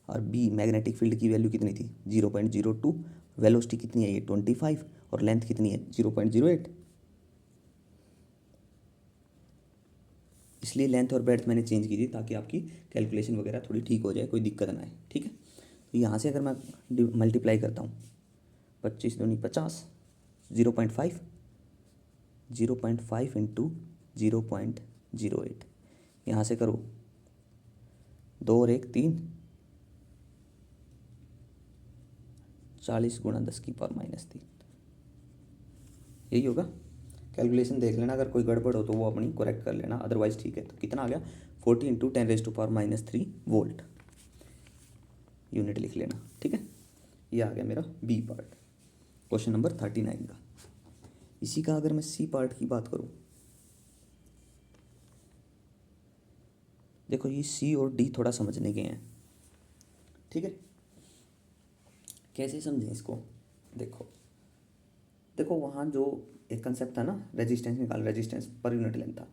और बी मैग्नेटिक फील्ड की वैल्यू कितनी थी 0.02, वेलोसिटी कितनी है ये 25, और लेंथ कितनी है 0.08। इसलिए लेंथ और ब्रेड्थ मैंने चेंज की थी ताकि आपकी कैलकुलेशन वगैरह थोड़ी ठीक हो जाए, कोई दिक्कत ना आए, ठीक है। तो यहाँ से अगर मैं मल्टीप्लाई करता हूँ 25 दूनी 50, 0.5, 0.5 इंटू 0.08, यहाँ से करो 2 और 1 3, 40 गुणा 10⁻³ यही होगा। कैलकुलेशन देख लेना, अगर कोई गड़बड़ हो तो वो अपनी करेक्ट कर लेना, अदरवाइज ठीक है। तो कितना आ गया 40 इंटू 10⁻³ वोल्ट, यूनिट लिख लेना, ठीक है। ये आ गया मेरा बी पार्ट, क्वेश्चन नंबर 39 का। इसी का अगर मैं सी पार्ट की बात करूँ, देखो ये सी और डी थोड़ा समझने के हैं, ठीक है। कैसे समझें इसको, देखो देखो वहाँ जो एक कंसेप्ट था ना, रेजिस्टेंस निकाल, रेजिस्टेंस पर यूनिट लेंथ था,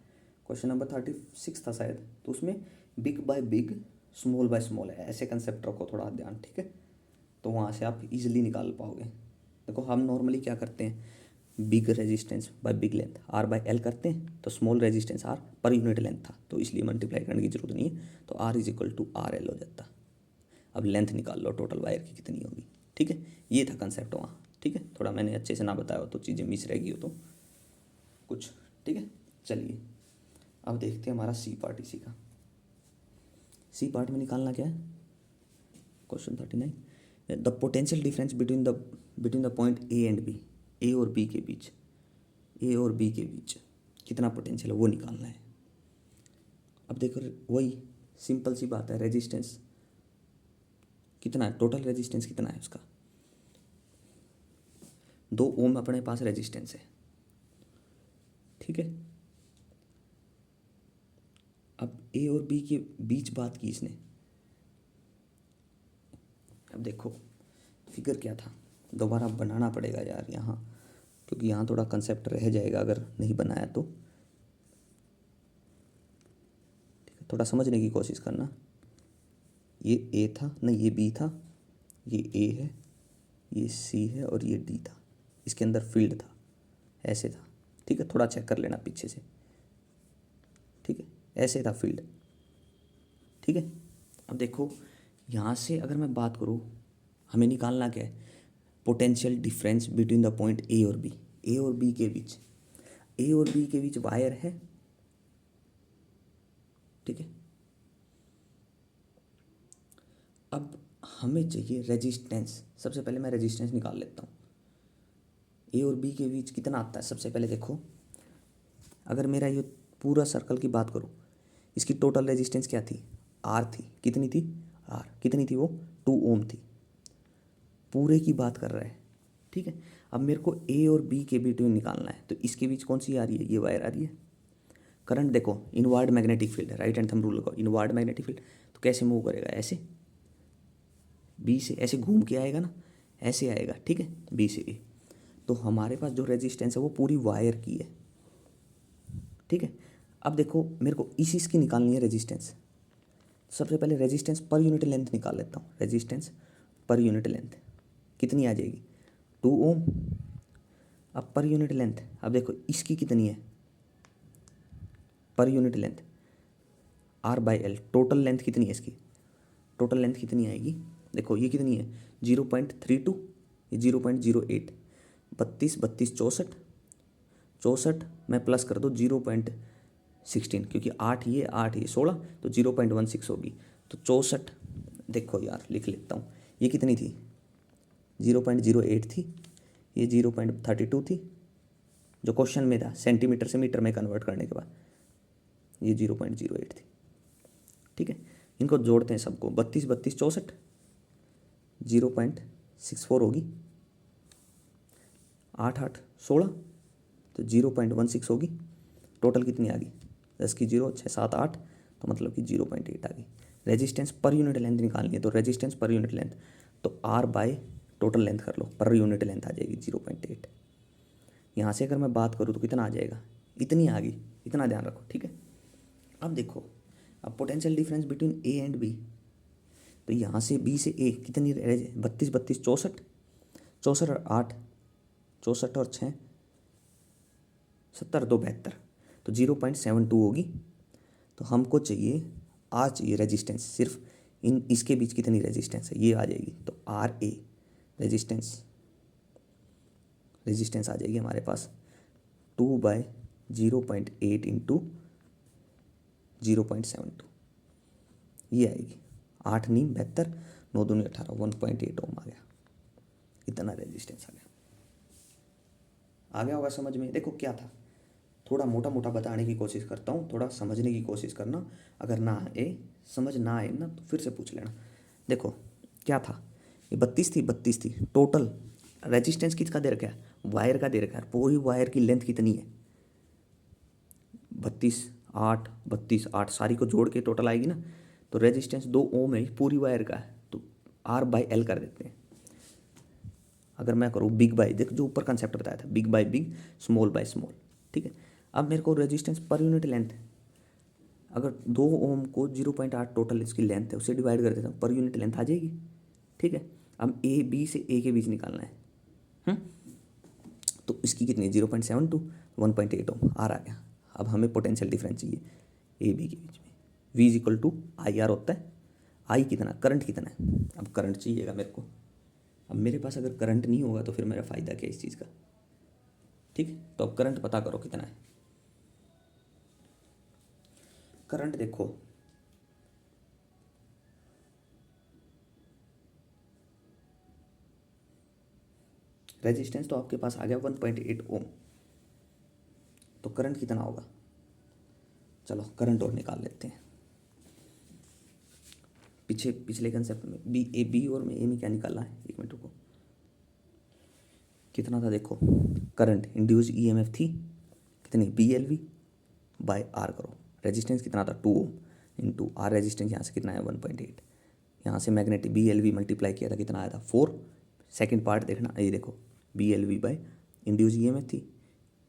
क्वेश्चन नंबर 36 था शायद, तो उसमें big by big small by small है, ऐसे कंसेप्ट रखो थोड़ा ध्यान, ठीक है। तो वहाँ से आप इजीली निकाल पाओगे। देखो हम नॉर्मली क्या करते हैं, big resistance by big length R by l करते हैं, तो small resistance R per unit length था, तो इसलिए मल्टीप्लाई करने की जरूरत नहीं है, तो R is equal to R l हो जाता। अब लेंथ निकाल लो टोटल वायर की कितनी होगी, ठीक है। ये था कंसेप्ट वहाँ, ठीक है। थोड़ा मैंने अच्छे से ना बताया हो तो चीज़ें मिस रह गई हो तो कुछ, ठीक है। चलिए अब देखते हैं हमारा सी पार्ट। इसी का सी पार्ट में निकालना क्या है, question 39, the potential difference between the point A and B, A और बी के बीच, ए और बी के बीच कितना पोटेंशियल है वो निकालना है। अब देखो वही सिंपल सी बात है, रेजिस्टेंस कितना है, टोटल रेजिस्टेंस कितना है उसका, 2 ओम अपने पास रेजिस्टेंस है, ठीक है। अब ए और बी के बीच बात की इसने, अब देखो फिगर क्या था, दोबारा बनाना पड़ेगा यार यहाँ, क्योंकि यहाँ थोड़ा कंसेप्ट रह जाएगा अगर नहीं बनाया तो, ठीक है। थोड़ा समझने की कोशिश करना, ये ए था नहीं, ये बी था, ये ए है, ये सी है और ये डी था, इसके अंदर फील्ड था, ऐसे था, ठीक है। थोड़ा चेक कर लेना पीछे से, ठीक है, ऐसे था फील्ड, ठीक है। अब देखो यहाँ से अगर मैं बात करूँ, हमें निकालना क्या है, potential difference between the point ए और बी, ए और बी के बीच, ए और बी के बीच वायर है, ठीक है। अब हमें चाहिए रेजिस्टेंस, सबसे पहले मैं रेजिस्टेंस निकाल लेता हूँ। ए और बी के बीच कितना आता है, सबसे पहले देखो, अगर मेरा ये पूरा सर्कल की बात करूँ, इसकी टोटल रेजिस्टेंस क्या थी, आर थी, कितनी थी, आर कितनी थी वो 2 ओम थी, पूरे की बात कर रहा है, ठीक है। अब मेरे को ए और बी के बिटवीन निकालना है, तो इसके बीच कौन सी आ रही है, ये वायर आ रही है। करंट देखो इनवर्ड मैग्नेटिक फील्ड है, राइट हैंड थंब रूल लगाओ, इनवर्ड मैग्नेटिक फील्ड, तो कैसे मूव करेगा, ऐसे बी से ऐसे घूम के आएगा ना, ऐसे आएगा, ठीक है, बी से ए। तो हमारे पास जो रेजिस्टेंस है वो पूरी वायर की है, ठीक है। अब देखो मेरे को इस इसकी निकालनी है रेजिस्टेंस, सबसे पहले रेजिस्टेंस पर यूनिट लेंथ निकाल लेता हूँ, रेजिस्टेंस पर यूनिट लेंथ कितनी आ जाएगी 2 ओम। अब पर यूनिट लेंथ, अब देखो इसकी कितनी है per unit length, R by l, total length कितनी है इसकी, टोटल लेंथ कितनी आएगी, देखो ये कितनी है 0.32, ये 0.08, 32 32 64, 64 में प्लस कर दो 0.16, क्योंकि 8 ये 16, तो 0.16 होगी, तो 64, देखो यार लिख लेता हूँ, ये कितनी थी 0.08 थी, ये 0.32 थी, जो क्वेश्चन में था सेंटीमीटर से मीटर में कन्वर्ट करने के बाद ये 0.08 थी, ठीक है। इनको जोड़ते हैं सबको, 32 32 64, 0.64 होगी, 8 8 16, तो 0.16 होगी, टोटल कितनी आ गई 10 की 0 6 7 8, तो मतलब कि 0.8 आ गई। रेजिस्टेंस पर यूनिट लेंथ निकालनी है, तो रेजिस्टेंस पर यूनिट लेंथ, तो आर बाय टोटल लेंथ कर लो, पर यूनिट लेंथ आ जाएगी 0.8। यहाँ से अगर मैं बात करूँ तो कितना आ जाएगा, इतनी आ गई, इतना ध्यान रखो, ठीक है। अब देखो, अब potential difference between A and B, तो यहाँ से बी से ए कितनी रह जाए, 32 32 64, 64 और 8 64 और 6 70 2 72, तो 0.72 होगी। तो हमको चाहिए रेजिस्टेंस, सिर्फ इन इसके बीच कितनी रेजिस्टेंस है, ये आ जाएगी। तो आर ए रेजिस्टेंस आ जाएगी हमारे पास 2/0.8 इंटू 0.72, ये आएगी 8 नी 72, 9 दूनी 18, 1.8 ओम आ गया, इतना रेजिस्टेंस आ गया होगा समझ में। देखो क्या था, थोड़ा मोटा मोटा बताने की कोशिश करता हूँ, थोड़ा समझने की कोशिश करना, अगर ना आए समझ ना आए ना तो फिर से पूछ लेना। देखो क्या था, ये 32 थी टोटल रेजिस्टेंस किसका दे रखा है, वायर का दे रखा है। पूरी वायर की लेंथ कितनी है, 32 8 सारी को जोड़ के टोटल आएगी ना, तो रेजिस्टेंस 2 ओम है, पूरी वायर का है, तो R/L कर देते हैं। अगर मैं करूँ बिग बाई, देख जो ऊपर कंसेप्ट बताया था, big by big, small by small, ठीक है। अब मेरे को रेजिस्टेंस पर यूनिट लेंथ, अगर 2 ओम को 0.8 टोटल इसकी लेंथ है, उससे डिवाइड कर देता हूँ, पर यूनिट लेंथ आ जाएगी, ठीक है। अब ए बी से ए के बीच निकालना है, तो इसकी कितनी है 0.72, 1.8 ओम आर आ गया। अब हमें पोटेंशियल डिफरेंस चाहिए ए बी के बीच में, V is equal to I R होता है, आई कितना, करंट कितना है, अब करंट चाहिएगा मेरे को। अब मेरे पास अगर करंट नहीं होगा तो फिर मेरा फ़ायदा क्या इस चीज़ का, ठीक है। तो अब करंट पता करो कितना है। करंट देखो, रेजिस्टेंस तो आपके पास आ गया 1.8 ओम, तो करंट कितना होगा, चलो करंट और निकाल लेते हैं। पिछले कंसेप्ट में बी और में ए में क्या निकालना है, एक मिनट रुको, कितना था देखो, करंट इंड्यूस ईएमएफ थी कितनी, BLV/R करो, रेजिस्टेंस कितना था 2 ओम इंटू आर, रेजिस्टेंस यहाँ से कितना है 1.8, यहाँ से मैग्नेटिक BLV मल्टीप्लाई किया था, कितना आया था 4। सेकंड पार्ट देखना, ये देखो BLV/ इंड्यूस ईएमएफ थी,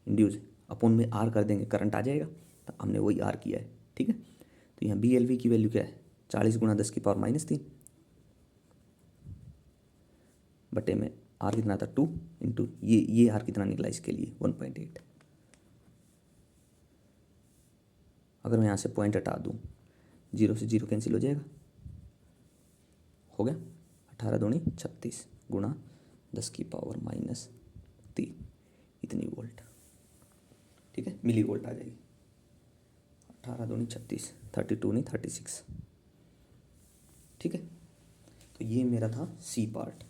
इंड्यूस अपन में आर कर देंगे, करंट आ जाएगा, तो हमने वही आर किया है, ठीक है। तो यहाँ BLV की वैल्यू क्या है, 40 × 10⁻³ बटे में आर कितना था 2 इंटू ये आर कितना निकला इसके लिए 1.8। अगर मैं यहाँ से पॉइंट हटा दूँ, 0 से 0 कैंसिल हो जाएगा, हो गया 18 दूनी 36 × 10⁻³ इतनी वोल्ट, ठीक है, मिली वोल्ट आ जाएगी। 18 दूनी 36, 32 नहीं 36, ठीक है। तो ये मेरा था सी पार्ट।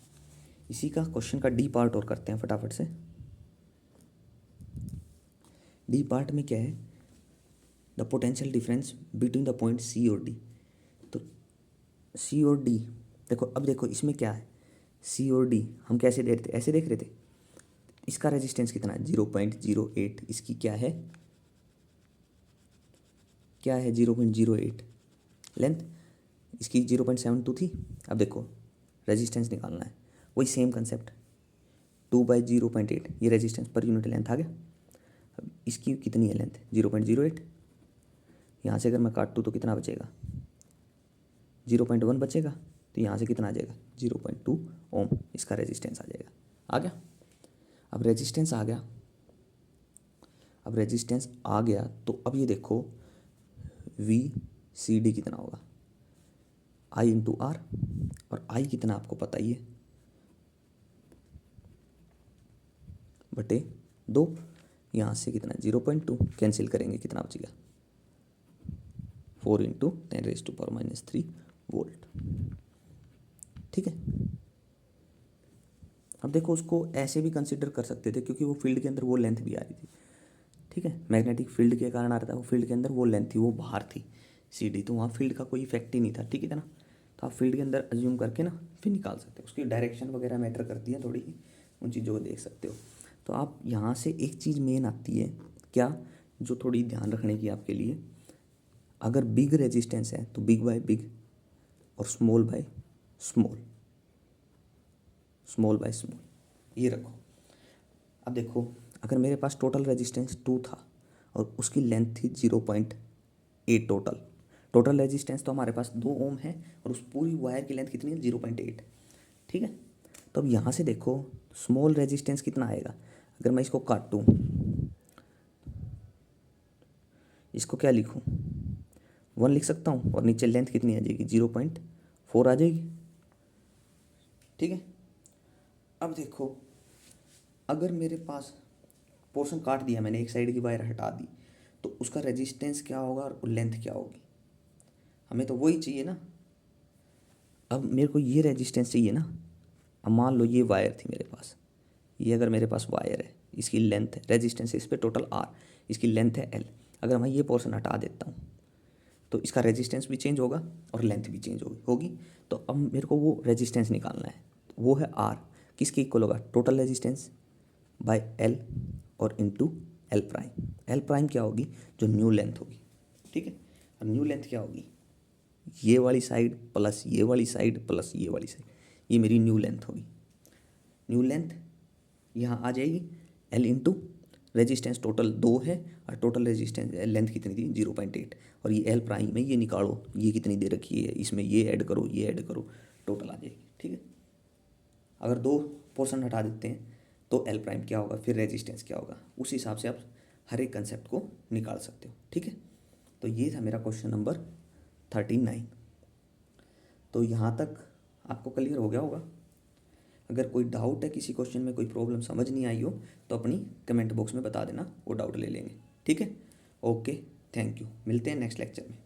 इसी का क्वेश्चन का डी पार्ट और करते हैं फटाफट से। डी पार्ट में क्या है, the potential difference between the point C और डी। तो सी और डी देखो, अब देखो इसमें क्या है, सी और डी हम कैसे देख रहे थे, ऐसे देख रहे थे, इसका रेजिस्टेंस कितना है 0.08, इसकी क्या है 0.08 लेंथ, इसकी 0.72 थी। अब देखो रेजिस्टेंस निकालना है, वही सेम कंसेप्ट, 2/0.8, ये रेजिस्टेंस पर यूनिट लेंथ आ गया। अब इसकी कितनी है लेंथ 0.08, यहाँ से अगर मैं काटूँ तो कितना बचेगा 0.1 बचेगा, तो यहाँ से कितना आ जाएगा 0.2 ओम इसका रेजिस्टेंस आ जाएगा। आ गया, अब रेजिस्टेंस आ गया, तो अब ये देखो VCD कितना होगा, I × R, और I कितना आपको पता ही है बटे 2, यहाँ से कितना 0.2 कैंसिल करेंगे, कितना बचेगा 4 × 10⁻³ वोल्ट, ठीक है। अब देखो उसको ऐसे भी कंसिडर कर सकते थे, क्योंकि वो फील्ड के अंदर वो लेंथ भी आ रही थी, ठीक है, मैग्नेटिक फील्ड के कारण आ रहा था, वो फील्ड के अंदर वो लेंथ थी, वो बाहर थी CD, तो वहाँ फील्ड का कोई इफेक्ट ही नहीं था, ठीक है ना। तो आप फील्ड के अंदर अज्यूम करके ना फिर निकाल सकते हो, उसकी डायरेक्शन वगैरह मैटर करती है थोड़ी, उन चीज़ों को देख सकते हो। तो आप यहाँ से एक चीज़ मेन आती है क्या, जो थोड़ी ध्यान रखने की आपके लिए, अगर बिग रेजिस्टेंस है तो बिग बाय बिग और small by small, small by small, ये रखो। अब देखो, अगर मेरे पास टोटल रेजिस्टेंस 2 था और उसकी लेंथ थी 0.8 टोटल। टोटल रेजिस्टेंस तो हमारे पास 2 ओम है और उस पूरी वायर की लेंथ कितनी है, 0.8। ठीक है, तो अब यहाँ से देखो स्मॉल रेजिस्टेंस कितना आएगा। अगर मैं इसको काटूँ, इसको क्या लिखूँ, 1 लिख सकता हूँ, और नीचे लेंथ कितनी आ जाएगी, 0.4 आ जाएगी। ठीक है, अब देखो अगर मेरे पास पोर्शन काट दिया मैंने, एक साइड की वायर हटा दी, तो उसका रेजिस्टेंस क्या होगा और लेंथ क्या होगी, हमें तो वही चाहिए ना। अब मेरे को ये रेजिस्टेंस चाहिए ना। अब मान लो ये वायर थी मेरे पास, ये अगर मेरे पास वायर है, इसकी लेंथ है, रेजिस्टेंस है इस पर टोटल R, इसकी लेंथ है L। अगर मैं ये पोर्शन हटा देता हूँ तो इसका रेजिस्टेंस भी चेंज होगा और लेंथ भी चेंज होगी। तो अब मेरे को वो रेजिस्टेंस निकालना है, वो है R, किसके इक्वल होगा, टोटल रेजिस्टेंस बाय L और into L prime. L prime क्या होगी, जो न्यू लेंथ होगी। ठीक है, और न्यू लेंथ क्या होगी, ये वाली साइड प्लस ये वाली साइड प्लस ये वाली साइड, ये मेरी न्यू लेंथ होगी। न्यू लेंथ यहाँ आ जाएगी L इंटू रेजिस्टेंस टोटल 2 है और टोटल रेजिस्टेंस लेंथ कितनी थी, 0.8, और ये L प्राइम में ये निकालो, ये कितनी दे रखी है, इसमें ये ऐड करो, ये ऐड करो, टोटल आ जाएगी। ठीक है, अगर 2 पोर्शन हटा देते हैं तो L प्राइम क्या होगा, फिर रेजिस्टेंस क्या होगा, उस हिसाब से आप हर एक कंसेप्ट को निकाल सकते हो। ठीक है, तो ये था मेरा क्वेश्चन नंबर 39। तो यहाँ तक आपको क्लियर हो गया होगा। अगर कोई डाउट है, किसी क्वेश्चन में कोई प्रॉब्लम समझ नहीं आई हो, तो अपनी कमेंट बॉक्स में बता देना, वो डाउट ले लेंगे। ठीक है, ओके, थैंक यू, मिलते हैं नेक्स्ट लेक्चर में।